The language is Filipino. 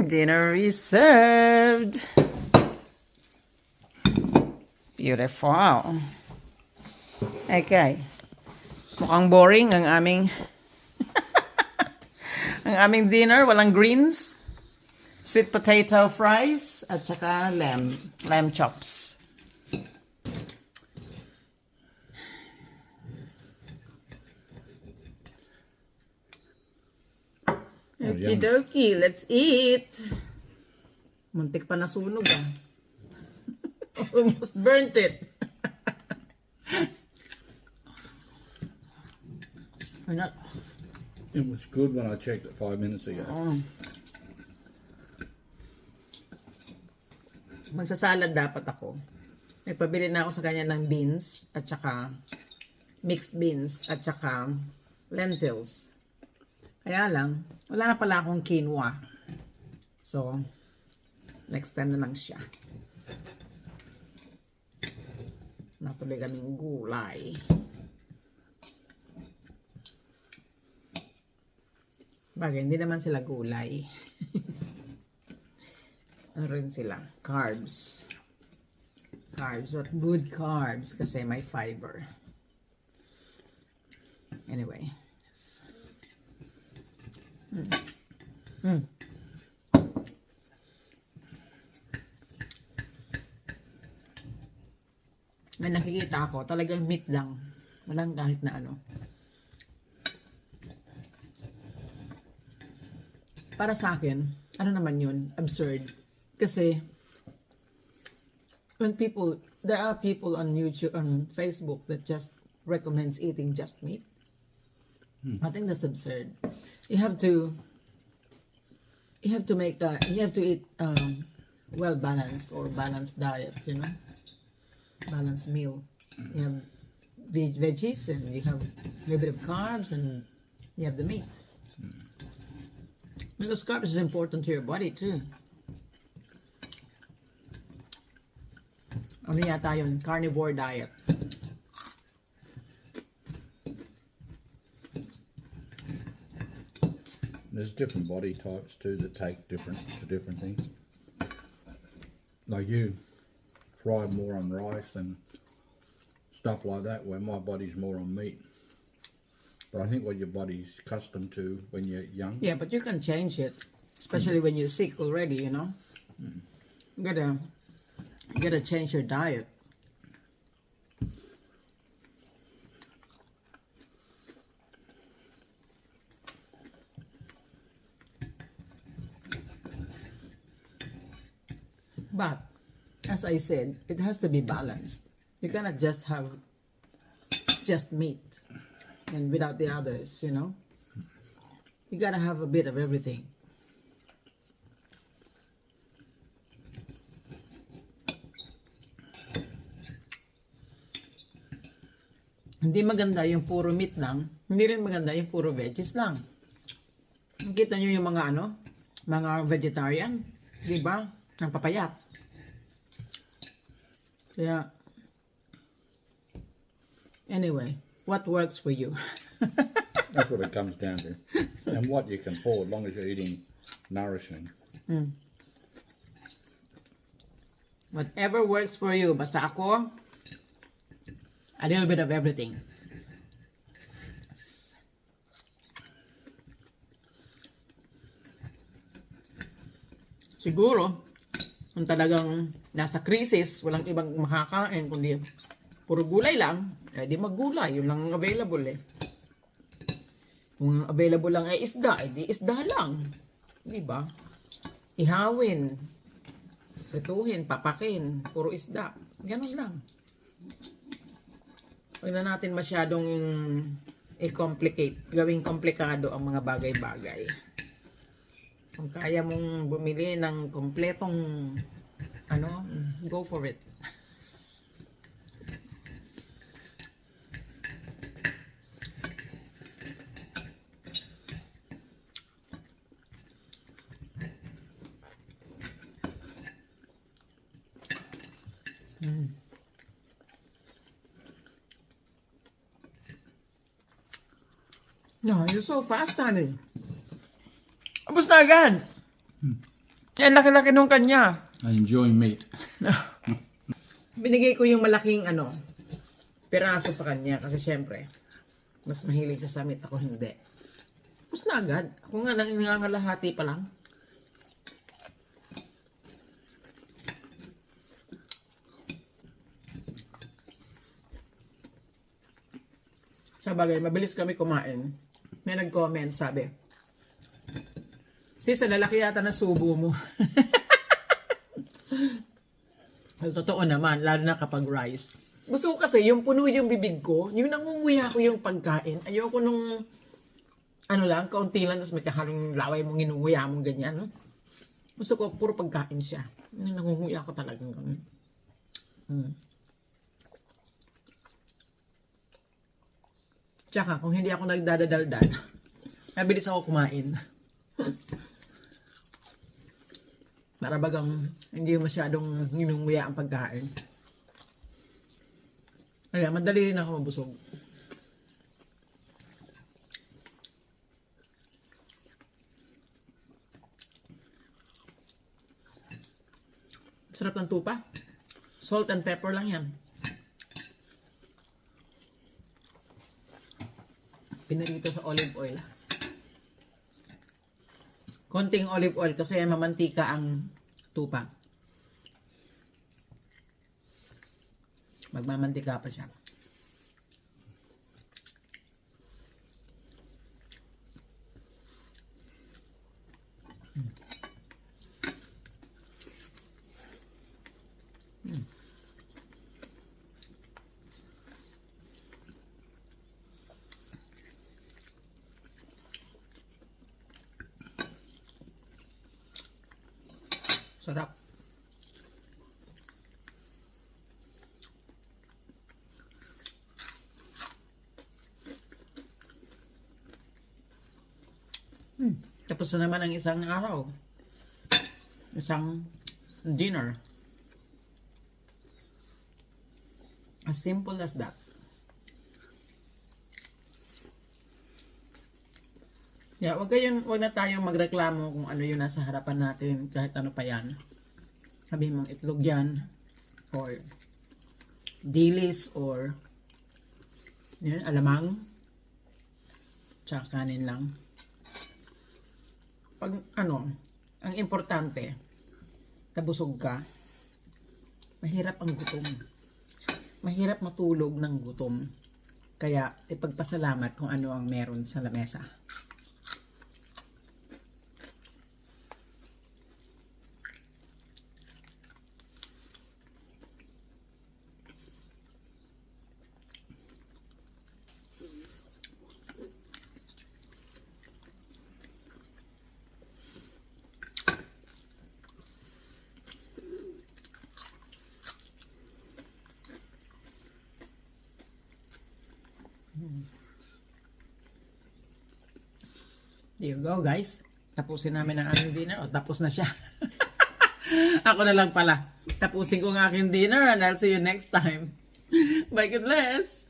Dinner is served. Beautiful. Okay. Mukhang boring ang aming ang aming dinner. Walang greens. Sweet potato fries at saka lamb chops. Okie dokie, let's eat. Muntik pa nasunog ah. Almost burnt it. It was good when I checked it 5 minutes ago. Magsasalad dapat ako. Nagpabili na ako sa kanya ng beans at saka mixed beans at saka lentils. Kaya lang, wala na pala akong quinoa. So, next time na lang siya. Natuloy kaming gulay. Bagay, hindi naman sila gulay. Ano rin sila? Carbs. Carbs. What good carbs? Kasi may fiber. Anyway. May nakikita ako, talagang meat lang. Walang kahit na ano. Para sa akin, ano naman yun? Absurd. Kasi, when people, there are people on YouTube, on Facebook that just recommends eating just meat. I think that's absurd. You have to make you have to eat well balanced or balanced diet, you know, balanced meal. You have veggies and you have a little bit of carbs and you have the meat. Because carbs is important to your body too. Ano yata yun? Carnivore diet. There's different body types too that take different things. Like you fry more on rice and stuff like that, where my body's more on meat. But I think what your body's accustomed to when you're young. Yeah, but you can change it, especially when you're sick already, you know. You gotta change your diet. But, as I said, it has to be balanced. You cannot just have just meat and without the others, you know. You gotta have a bit of everything. Hindi maganda yung puro meat lang. Hindi rin maganda yung puro veggies lang. Nakita nyo yung mga mga vegetarian, di ba? Ang papayat. Kaya, anyway, what works for you? That's what it comes down to. And what you can afford, as long as you're eating nourishing. Whatever works for you. Basta ako, a little bit of everything. Siguro, kung talagang nasa crisis, walang ibang makakain, kundi puro gulay lang, eh di maggulay, yun lang ang available eh. Kung available lang ay isda, eh di isda lang. Di ba? Ihawin, prituhin, papakin, puro isda. Ganun lang. Huwag na natin masyadong i-complicate, gawing komplikado ang mga bagay-bagay. Kung kaya mong bumili ng kompletong go for it. No, you're so fast, honey. Ubus na agad. Yan, laki-laki nung kanya. I enjoy meat. Binigay ko yung malaking piraso sa kanya kasi syempre, mas mahilig siya sa meat, ako hindi. Ubus na agad. Ako nga nang inangalahati pa lang. Sa bagay, mabilis kami kumain. May nag-comment, sabi, sis, lalaki yata na subo mo. Well, totoo naman, lalo na kapag rice. Gusto ko kasi, yung puno yung bibig ko, yung nangunguya ko yung pagkain. Ayoko nung, kaunti lang, tapos may kahalong laway mong inunguya mong ganyan. No? Gusto ko, puro pagkain siya. Yung nangunguya ko talagang ganun. Tsaka, kung hindi ako nagdadadaldal, mabilis ako kumain. Para bagang hindi masyadong ninunguya ang pagkain. Kaya madali rin ako mabusog. Sarap ng tupa. Salt and pepper lang yan. Pinarito sa olive oil. Konting olive oil kasi mamantika ang tupa. Magmamantika pa siya. Sarap. Tapos na naman ang isang araw. Isang dinner. As simple as that. Yeah, wag na tayong magreklamo kung ano yung nasa harapan natin, kahit ano pa yan. Sabihin mong itlog yan, or dilis, or yun, alamang, tsaka kanin lang. Pag ang importante, nabusog ka, mahirap ang gutom. Mahirap matulog ng gutom. Kaya, ipagpasalamat kung ano ang meron sa lamesa. There you go, guys. Tapusin namin ang aking dinner. O, tapos na siya. Ako na lang pala. Tapusin ko ang aking dinner and I'll see you next time. Bye, God bless!